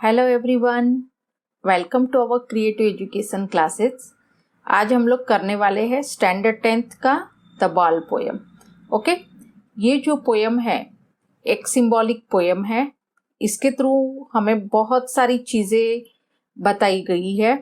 Hello everyone, welcome to our creative education classes. आज हम लोग करने वाले हैं स्टैंडर्ड 10th का द बॉल पोएम। ओके, ये जो पोएम है एक सिंबॉलिक पोएम है। इसके थ्रू हमें बहुत सारी चीज़ें बताई गई है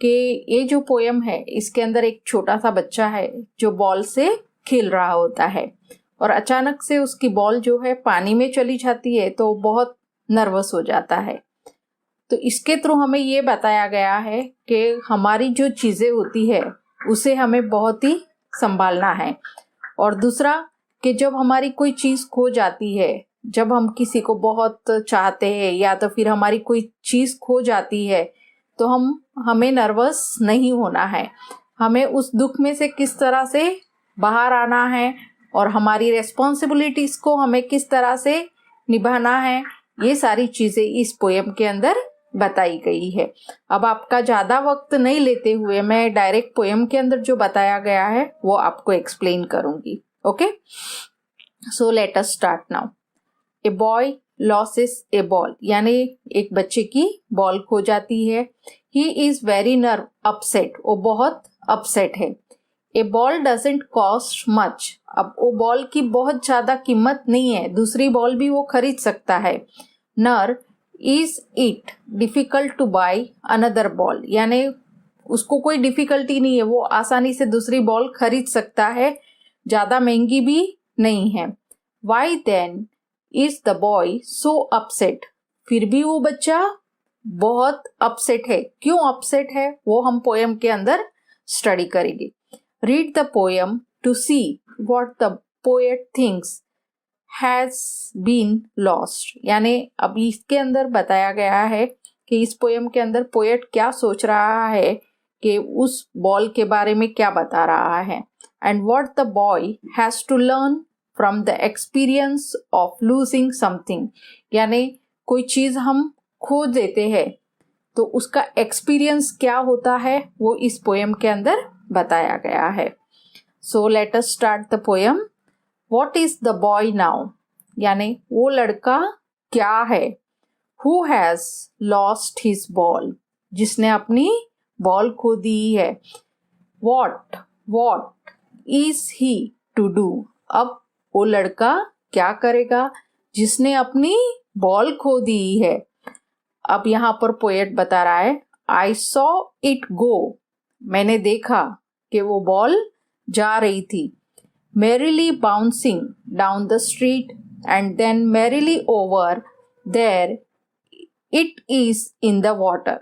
कि ये जो पोएम है इसके अंदर एक छोटा सा बच्चा है जो बॉल से खेल रहा होता है और अचानक से उसकी बॉल जो है पानी में चली जाती है तो बहुत नर्वस हो जाता है। तो इसके थ्रू हमें ये बताया गया है कि हमारी जो चीज़ें होती है उसे हमें बहुत ही संभालना है। और दूसरा कि जब हमारी कोई चीज़ खो जाती है, जब हम किसी को बहुत चाहते हैं या तो फिर हमारी कोई चीज़ खो जाती है तो हमें नर्वस नहीं होना है। हमें उस दुख में से किस तरह से बाहर आना है और हमारी रेस्पॉन्सिबिलिटीज़ को हमें किस तरह से निभाना है, ये सारी चीज़ें इस पोएम के अंदर बताई गई है। अब आपका ज़्यादा वक्त नहीं लेते हुए मैं डायरेक्ट पोएम के अंदर जो बताया गया है वो आपको एक्सप्लेन करूंगी। Okay, so let us start now. A boy losses A ball, यानी एक बच्चे की बॉल खो जाती है। He is very nerve upset, वो बहुत अपसेट है। ए बॉल डजेंट कॉस्ट मच, अब वो बॉल की बहुत ज़्यादा कीमत नहीं है, दूसरी बॉल भी वो खरीद सकता है। नर is it difficult two by another ball, यानी उसको कोई डिफ़िकल्टी नहीं है, वो आसानी से दूसरी बॉल खरीद सकता है, ज़्यादा महंगी भी नहीं है। Why then is the boy so upset, फिर भी वो बच्चा बहुत अपसेट है। क्यों अपसेट है वो हम पोएम के अंदर स्टडी करेंगे। Read the poem to see what the poet thinks has been lost, यानी अब इसके अंदर बताया गया है कि इस पोएम के अंदर पोएट क्या सोच रहा है कि उस बॉल के बारे में क्या बता रहा है। And what the boy has to learn from the experience of losing something, यानी कोई चीज़ हम खो देते हैं तो उसका एक्सपीरियंस क्या होता है वो इस पोएम के अंदर बताया गया है। So let us start the poem. What is the boy now, यानी वो लड़का क्या है। Who has lost his ball, जिसने अपनी बॉल खो दी है। What is he to do, अब वो लड़का क्या करेगा जिसने अपनी बॉल खो दी है। अब यहाँ पर पोएट बता रहा है I saw it go, मैंने देखा कि वो बॉल जा रही थी। Merrily bouncing down the street and then merrily over there it is in the water,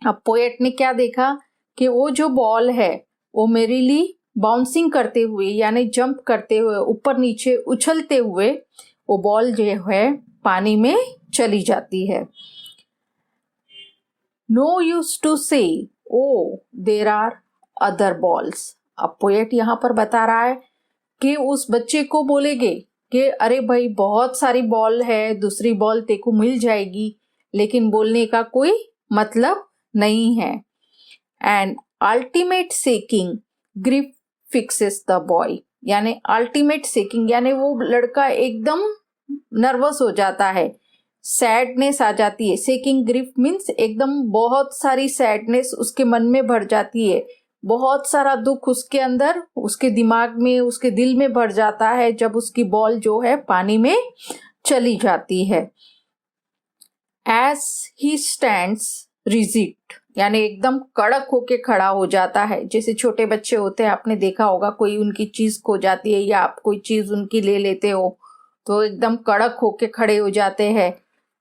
अब पोएट ने क्या देखा कि वो जो बॉल है वो मेरीली बाउंसिंग करते हुए यानी जंप करते हुए ऊपर नीचे उछलते हुए वो बॉल जो है पानी में चली जाती है। No use to say oh there are other balls, अब पोएट यहाँ पर बता रहा है कि उस बच्चे को बोलेंगे कि अरे भाई बहुत सारी बॉल है, दूसरी बॉल तेको मिल जाएगी, लेकिन बोलने का कोई मतलब नहीं है। And ultimate seeking grief fixes the boy, यानी अल्टीमेट सेकिंग यानी वो लड़का एकदम नर्वस हो जाता है, सैडनेस आ जाती है। सेकिंग ग्रिफ मीन्स एकदम बहुत सारी सैडनेस उसके मन में भर जाती है, बहुत सारा दुख उसके अंदर उसके दिमाग में उसके दिल में भर जाता है जब उसकी बॉल जो है पानी में चली जाती है। एज ही स्टैंड्स रिजिड, यानी एकदम कड़क होके खड़ा हो जाता है। जैसे छोटे बच्चे होते हैं, आपने देखा होगा कोई उनकी चीज खो जाती है या आप कोई चीज उनकी ले लेते हो तो एकदम कड़क होके खड़े हो जाते हैं,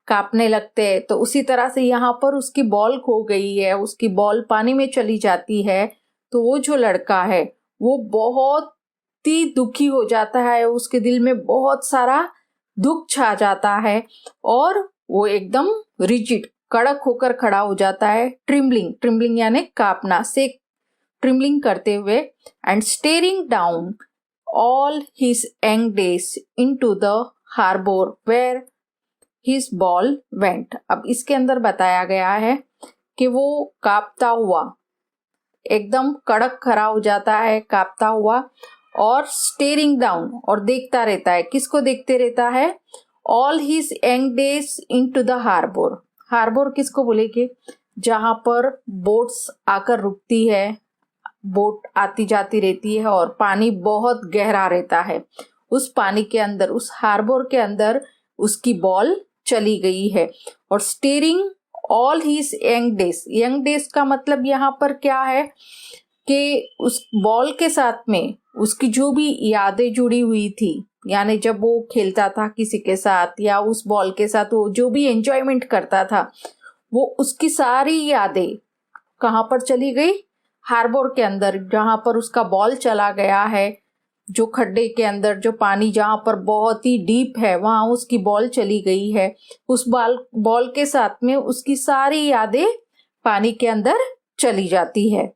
कांपने लगते हैं। तो उसी तरह से यहाँ पर उसकी बॉल खो गई है, उसकी बॉल पानी में चली जाती है तो वो जो लड़का है वो बहुत ही दुखी हो जाता है, उसके दिल में बहुत सारा दुख छा जाता है और वो एकदम रिजिड कड़क होकर खड़ा हो जाता है। ट्रिम्बलिंग यानी कांपना से ट्रिम्बलिंग करते हुए। And staring down all his young days into the harbour where his ball went, अब इसके अंदर बताया गया है कि वो कांपता हुआ एकदम कड़क खड़ा हो जाता है, कांपता हुआ, और स्टेरिंग डाउन और देखता रहता है। किसको देखते रहता है। All his young days into the harbour, harbour किसको बोलेंगे? जहाँ पर बोट्स आकर रुकती है, बोट आती जाती रहती है और पानी बहुत गहरा रहता है। उस पानी के अंदर, उस हार्बर के अंदर उसकी बॉल चली गई है और steering all his young days. Young days का मतलब यहाँ पर क्या है कि उस बॉल के साथ में उसकी जो भी यादें जुड़ी हुई थी, यानी जब वो खेलता था किसी के साथ या उस बॉल के साथ वो जो भी एंजॉयमेंट करता था, वो उसकी सारी यादें कहाँ पर चली गई? हार्बर के अंदर, जहाँ पर उसका बॉल चला गया है, जो खड्डे के अंदर, जो पानी जहाँ पर बहुत ही डीप है, वहाँ उसकी बॉल चली गई है। उस बॉल के साथ में उसकी सारी यादें पानी के अंदर चली जाती है।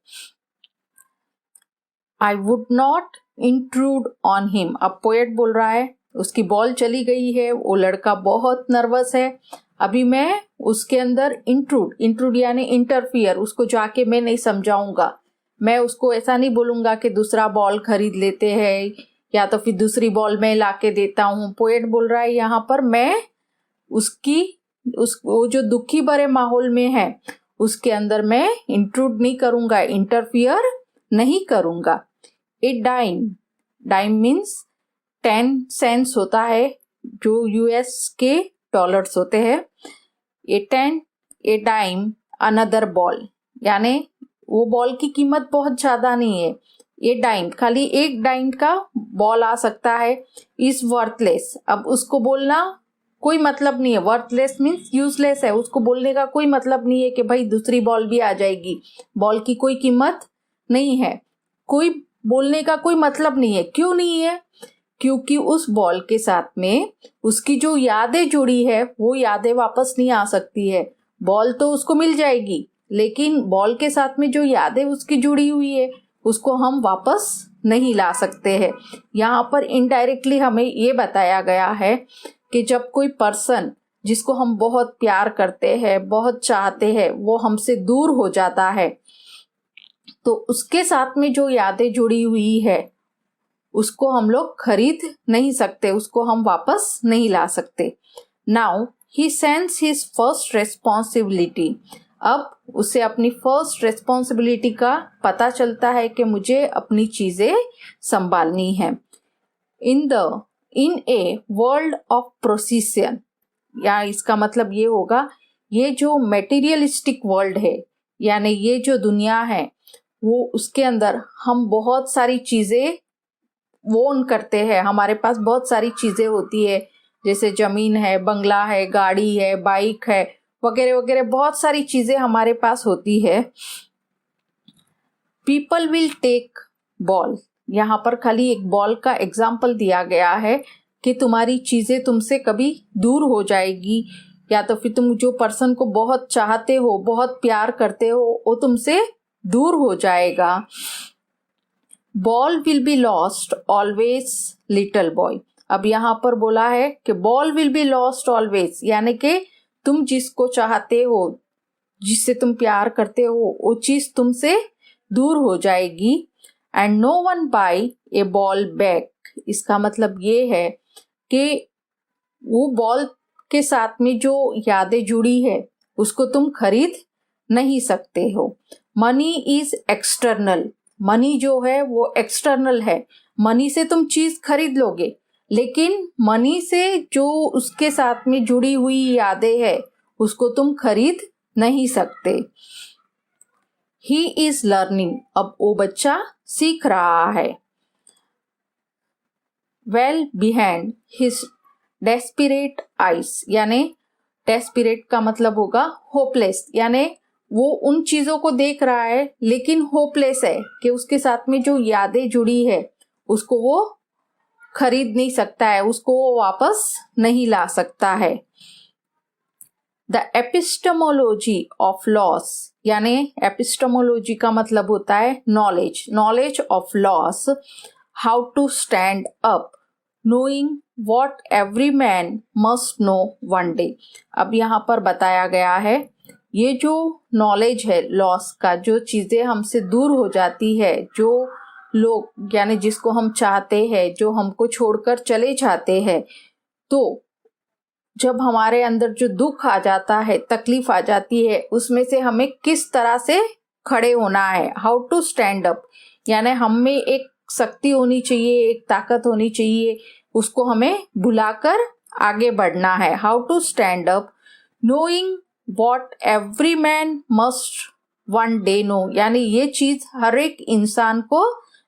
I would not intrude on him. अब पोएट बोल रहा है, उसकी बॉल चली गई है, वो लड़का बहुत नर्वस है, अभी मैं उसके अंदर इंट्रूड यानी इंटरफियर, उसको जाके मैं नहीं समझाऊंगा, मैं उसको ऐसा नहीं बोलूंगा कि दूसरा बॉल खरीद लेते हैं या तो फिर दूसरी बॉल मैं लाके देता हूँ। पोएट बोल रहा है यहाँ पर मैं वो जो दुखी भरे माहौल में है उसके अंदर मैं इंट्रूड नहीं करूंगा, इंटरफियर नहीं करूंगा। डाइम मीन्स 10 सेंट्स होता है, जो यूएस के डॉलर्स होते हैं। ए डाइम अनदर बॉल, यानी वो बॉल की कीमत बहुत ज्यादा नहीं है। ये डाइम, खाली एक डाइम का बॉल आ सकता है। इज वर्थलेस, अब उसको बोलना कोई मतलब नहीं है। वर्थलेस मीन्स यूजलेस है, उसको बोलने का कोई मतलब नहीं है कि भाई दूसरी बॉल भी आ जाएगी, बॉल की कोई कीमत नहीं है, कोई बोलने का कोई मतलब नहीं है। क्यों नहीं है? क्योंकि उस बॉल के साथ में उसकी जो यादें जुड़ी है वो यादें वापस नहीं आ सकती है। बॉल तो उसको मिल जाएगी, लेकिन बॉल के साथ में जो यादें उसकी जुड़ी हुई है उसको हम वापस नहीं ला सकते हैं। यहाँ पर इनडायरेक्टली हमें ये बताया गया है कि जब कोई पर्सन जिसको हम बहुत प्यार करते हैं, बहुत चाहते हैं, वो हमसे दूर हो जाता है, तो उसके साथ में जो यादें जुड़ी हुई है उसको हम लोग खरीद नहीं सकते, उसको हम वापस नहीं ला सकते। Now he sense his first responsibility. अब उसे अपनी फर्स्ट रेस्पॉन्सिबिलिटी का पता चलता है कि मुझे अपनी चीजें संभालनी है। इन ए वर्ल्ड ऑफ प्रोसीजन, या इसका मतलब ये होगा, ये जो मेटीरियलिस्टिक वर्ल्ड है, यानी ये जो दुनिया है, वो उसके अंदर हम बहुत सारी चीजें ओन करते हैं, हमारे पास बहुत सारी चीजें होती है, जैसे जमीन है, बंगला है, गाड़ी है, बाइक है, वगैरह वगैरह, बहुत सारी चीजें हमारे पास होती है। पीपल विल टेक बॉल, यहाँ पर खाली एक बॉल का एग्जाम्पल दिया गया है कि तुम्हारी चीजें तुमसे कभी दूर हो जाएगी, या तो फिर तुम जो पर्सन को बहुत चाहते हो, बहुत प्यार करते हो, वो तुमसे दूर हो जाएगा। Ball will be lost always little boy. अब यहाँ पर बोला है कि ball will be lost always, यानी कि तुम जिसको चाहते हो, जिससे तुम प्यार करते हो, वो चीज तुमसे दूर हो जाएगी। And no one buy a ball back, इसका मतलब ये है कि वो बॉल के साथ में जो यादें जुड़ी है उसको तुम खरीद नहीं सकते हो। मनी इज एक्सटर्नल, मनी जो है वो एक्सटर्नल है, मनी से तुम चीज खरीद लोगे, लेकिन मनी से जो उसके साथ में जुड़ी हुई यादें है उसको तुम खरीद नहीं सकते। ही इज लर्निंग, अब वो बच्चा सीख रहा है। Well behind his desperate eyes, यानी डेस्पिरेट का मतलब होगा होपलेस, यानी वो उन चीजों को देख रहा है लेकिन होपलेस है कि उसके साथ में जो यादें जुड़ी है उसको वो खरीद नहीं सकता है, उसको वो वापस नहीं ला सकता है। द एपिस्टेमोलॉजी ऑफ लॉस, यानी एपिस्टेमोलॉजी का मतलब होता है knowledge of loss. How to stand up, knowing what every man must know one day. अब यहाँ पर बताया गया है ये जो नॉलेज है लॉस का, जो चीजें हमसे दूर हो जाती है, जो लोग यानी जिसको हम चाहते हैं, जो हमको छोड़कर चले जाते हैं, तो जब हमारे अंदर जो दुख आ जाता है, तकलीफ आ जाती है, उसमें से हमें किस तरह से खड़े होना है, हाउ टू स्टैंड अप, यानी हम में एक शक्ति होनी चाहिए, एक ताकत होनी चाहिए, उसको हमें भुलाकर आगे बढ़ना है। How to stand up, knowing what every man must one day know, यानी ये चीज हर एक इंसान को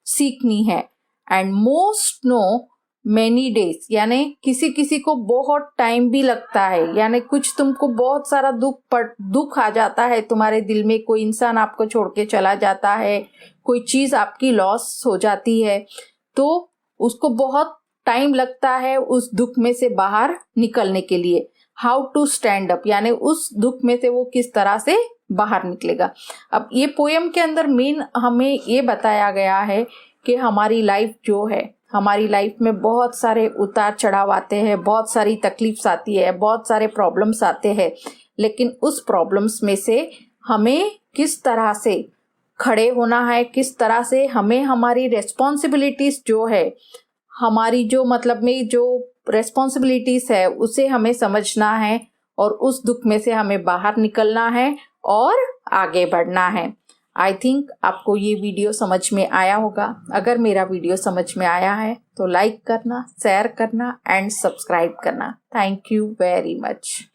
सीखनी है। And most know many days, यानी किसी किसी को बहुत टाइम भी लगता है, यानी कुछ तुमको बहुत सारा दुख आ जाता है तुम्हारे दिल में, कोई इंसान आपको छोड़ के चला जाता है, कोई चीज आपकी लॉस हो जाती है, तो उसको बहुत टाइम लगता है उस दुख में से बाहर निकलने के लिए। हाउ टू स्टैंड अप, यानी उस दुख में से वो किस तरह से बाहर निकलेगा। अब ये पोयम के अंदर मेन हमें ये बताया गया है कि हमारी लाइफ जो है, हमारी लाइफ में बहुत सारे उतार चढ़ाव आते हैं, बहुत सारी तकलीफ आती है, बहुत सारे प्रॉब्लम्स आते हैं, लेकिन उस प्रॉब्लम्स में से हमें किस तरह से खड़े होना है, किस तरह से हमें हमारी रेस्पॉन्सिबिलिटीज जो है, हमारी जो मतलब में जो रेस्पॉन्सिबिलिटीज है उसे हमें समझना है और उस दुख में से हमें बाहर निकलना है और आगे बढ़ना है। आई थिंक आपको ये वीडियो समझ में आया होगा। अगर मेरा वीडियो समझ में आया है तो लाइक करना, शेयर करना एंड सब्सक्राइब करना। Thank you very much.